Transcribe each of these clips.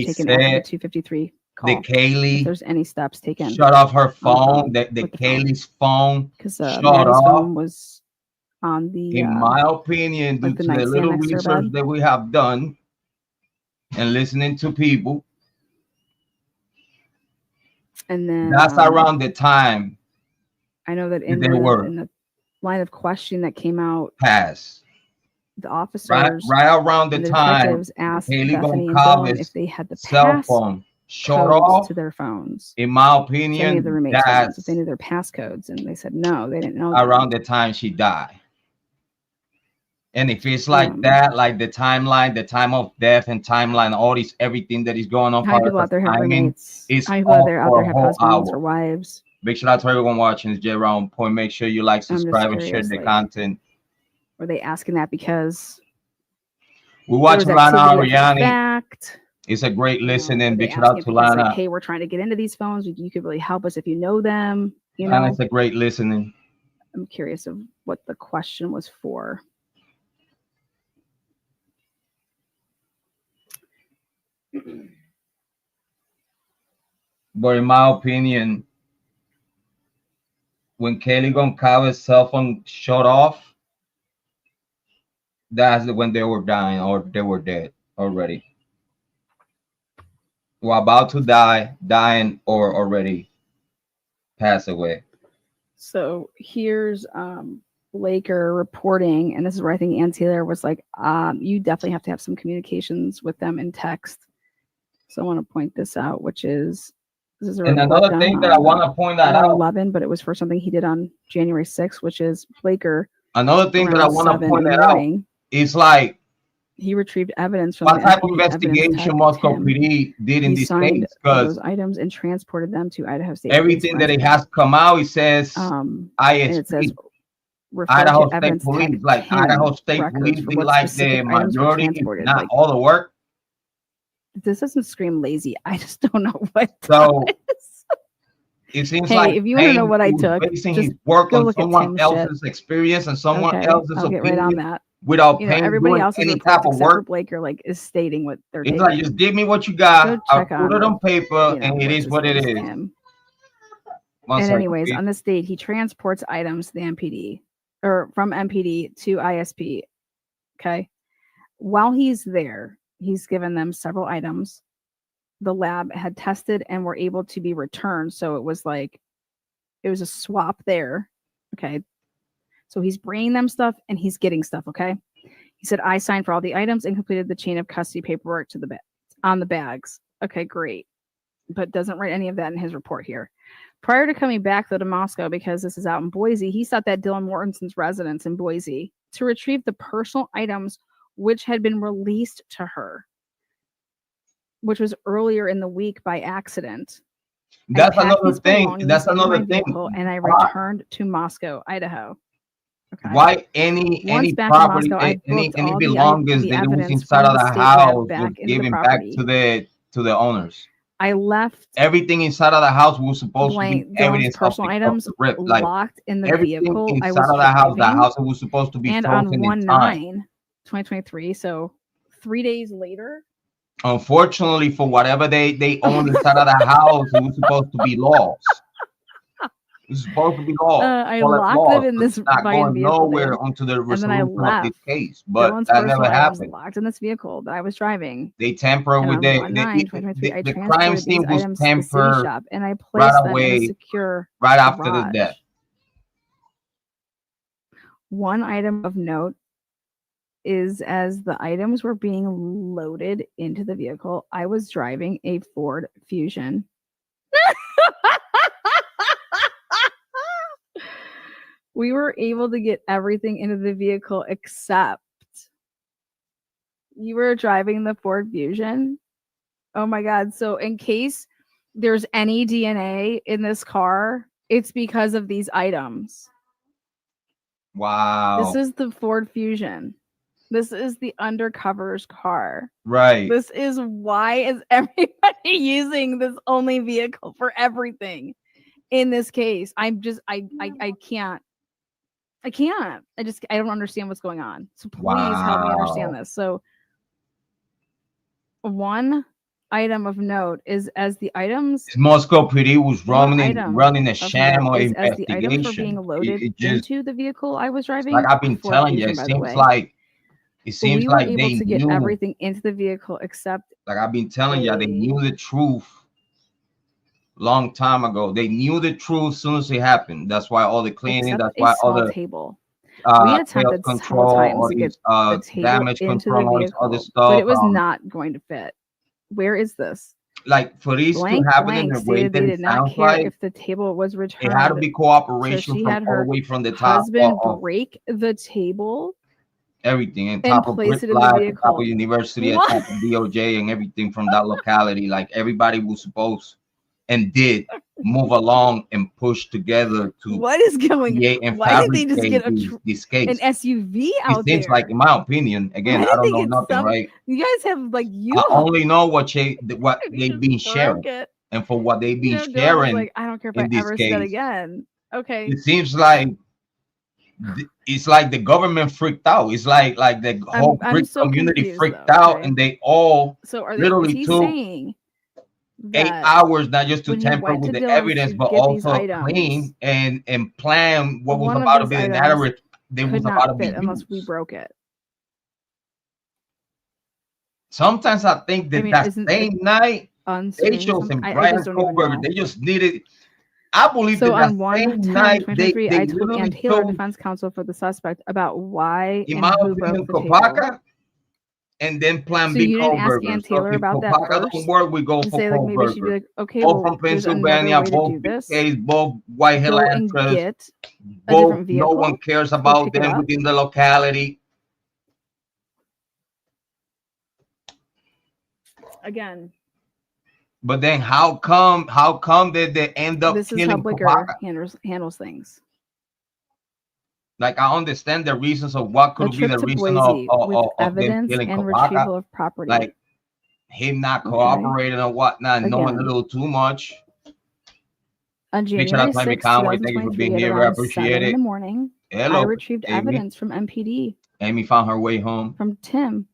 taken after the 253 call. The Kiely, if there's any steps taken. Shut off her phone. The Kiely's phone. Because shut Maddie's off. phone was on the. In my opinion, due like to the little research that we have done and listening to people. And then that's around the time. I know that in the line of questioning that came out, the officers right around the time detectives asked Bethany and Dylan if they had the cell phone shut off to their phones. In my opinion, any of the roommates phones, if they knew their passcodes, and they said no, they didn't know. Around the time she died. And if it's like that, like the timeline, the time of death and timeline, all this, everything that is going on. How many people out there have roommates? How many people out there have husbands or wives? Big shout out to everyone watching this Jrod on Point. Make sure you like, subscribe, and share the content. Were they asking that because we watch Lana Ariani? It's a great listening. Big shout out to Lana. Like, hey, we're trying to get into these phones. You could really help us if you know them. You know, and it's a great listening. I'm curious of what the question was for. But in my opinion, when Kiely Goncalves' cell phone shut off, that's when they were dying or they were dead already. Were about to die, dying, or already passed away. So here's Laker reporting, and this is where I think Ann Taylor was like, you definitely have to have some communications with them in text. So I want to point this out, which is this is another thing that I want to point that out. 11, but it was for something he did on January 6th, which is Blaker. Another thing that I want to point that out is like he retrieved evidence from what type of investigation Moscow PD did in this case, because those items and transported them to Idaho State. Everything that it has come out, it says ISP. It says Idaho State Police, like Idaho State Police, be like the majority, not like, all the work. This doesn't scream lazy. I just don't know what. So it seems like if you want to know what I took, basing his work on someone else's experience and someone else's opinion. Get right on that. Without paying everybody else's any type of work. Blaker like is stating what they're taking. Like, just give me what you got. I'll put it on paper, and it is what it is. And anyways, on this date, he transports items to the MPD or from MPD to ISP. Okay, while he's there, he's given them several items. The lab had tested and were able to be returned. So it was a swap there. Okay. So he's bringing them stuff and he's getting stuff. Okay. He said, I signed for all the items and completed the chain of custody paperwork to on the bags. Okay, great. But doesn't write any of that in his report here. Prior to coming back though to Moscow, because this is out in Boise, he sought that Dylan Mortensen's residence in Boise to retrieve the personal items which had been released to her, which was earlier in the week by accident. That's another thing. That's another thing. And I returned to Moscow, Idaho. Okay. Why any property, Moscow, any belongings that was inside of the house was given back to the owners? I left everything inside of the house was supposed to be evidence, personal items locked in the vehicle. Inside of the house was supposed to be and on 1/9/2023, so 3 days later. Unfortunately, for whatever they own inside of the house, it was supposed to be lost. It's supposed to be lost. I locked it in this going nowhere onto the resolution of this case, but that never happened. Locked in this vehicle that I was driving. They tampered with the crime scene was tampered and I placed right them away, in a secure right after the death. One item of note is as the items were being loaded into the vehicle, I was driving a Ford Fusion. We were able to get everything into the vehicle except you were driving the Ford Fusion. Oh my God. So in case there's any DNA in this car, it's because of these items. Wow. This is the Ford Fusion. This is the undercover's car. Right. This is why is everybody using this only vehicle for everything in this case. I can't. I don't understand what's going on. So please help me understand this. So item of note is as the items. Moscow PD was running a sham or investigation. As the items were being loaded into the vehicle I was driving. Like I've been telling you, it seems like we were able to get everything into the vehicle except. Like I've been telling you, they knew the truth long time ago. They knew the truth as soon as it happened. That's why all the cleaning. That's why all the table. We had attempted several times to get the table damage into control, the vehicle, all this stuff, but it was not going to fit. Where is this? Like for these to happen in the way that they did not care like, if the table was returned. It had to be cooperation from all the way from the top. Husband break the table. Everything and top of Brick Life, top of University, and top of DOJ, and everything from that locality. Like everybody was supposed and did move along and push together to what is going and why did they just get this case an SUV out there? It seems like, in my opinion, again, I don't know nothing, right? You guys have like I only know what they've been sharing and for what they've been sharing. Like, I don't care if I ever say that again. Okay. It seems like it's like the government freaked out. It's like the whole Greek community freaked out, and they all literally took saying 8 hours, not just to tamper with the evidence, but also clean and plan what was about to be the narrative. They was about to be unless we broke it. Sometimes I think that same night they chose and Bryan Kohberger. They just needed. I believe that on same night they I told Ann Taylor, defense counsel for the suspect, about why and who broke the table. And then plan B. You didn't ask Ann Taylor about that first? Don't work, we go for say, like, maybe she'd be like, okay, both from Pennsylvania, both case, both white Highlanders, both no one cares about them within the locality. Again. But then how come did they end up killing Kohberger handles things? Like I understand the reasons of what could be the reason of evidence them killing and Kohberger. Retrieval of property. Like him not cooperating or whatnot, knowing a little too much. On January 6th, 2023, I appreciate it. In the morning, I retrieved evidence from MPD. Amy found her way home. From Tim.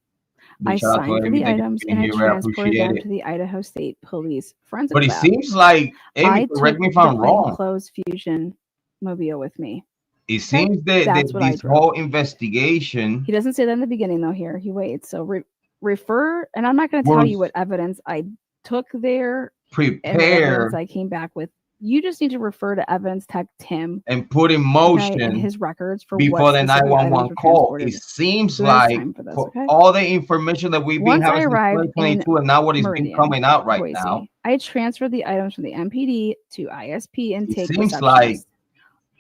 I signed for the items and I transported them to the Idaho State Police Forensic Lab. But it seems like, Amy, correct me if I'm wrong. Closed Fusion mobile with me. It seems that this whole investigation. He doesn't say that in the beginning, though. Here he waits. So refer, and I'm not going to tell you what evidence I took there. Prepare. I came back with. You just need to refer to evidence tech Tim and put in motion his records for before the 911 call. It seems like for all the information that we've been having since 2022 and now what is been coming out right now. I transferred the items from the MPD to ISP and it seems like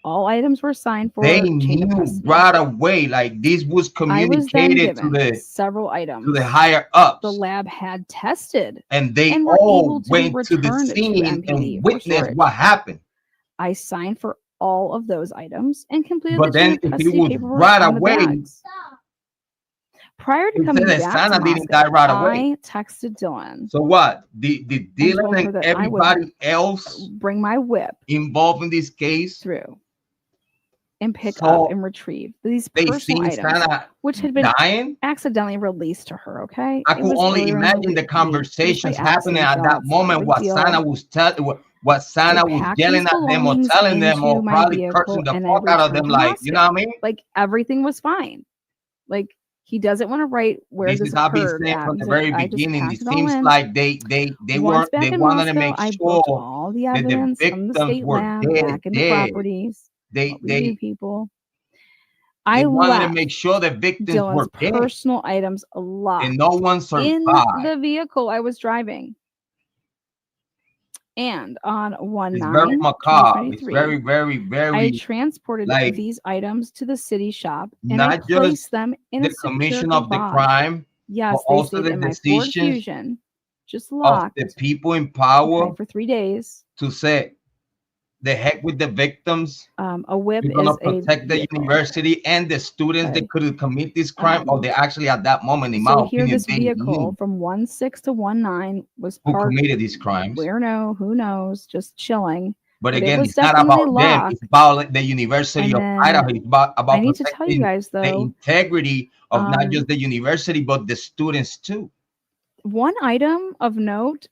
all items were signed for. They knew right away, like this was communicated to the several items to the higher ups. The lab had tested, and they all went to the scene and witnessed what happened. I signed for all of those items and completed. But then, if it was right away, prior to coming back to Moscow, didn't die right away. I texted Dylan. So what? Did Dylan and everybody else bring my whip involved in this case through? And pick up and retrieve these personal items, which had been accidentally released to her. Okay, I could only imagine the conversations happening at that moment. What Santa was yelling at them or telling them, or probably cursing the fuck out of them. Like, you know what I mean? Like everything was fine. Like he doesn't want to write where this occurred from the very beginning. It seems like they wanted to make sure all the evidence that the victims were dead. Properties. They people. I wanted to make sure the victims were dead. Personal items locked and no one survived in the vehicle I was driving. And on 1/9, it's very macabre. It's very, very, very. I transported these items to the city shop and not I placed them in the commission of the crime. Yes, but also the decision just locked of the people in power for 3 days to say the heck with the victims. A whip is going to protect the university and the students that could commit this crime, or they actually at that moment, in my opinion, this vehicle from 1/6 to 1/9 was who committed these crimes. Who knows? Just chilling. But again, it's not about them. It's about the University of Idaho. It's about I need to tell you guys, though, the integrity of not just the university, but the students too. One item of note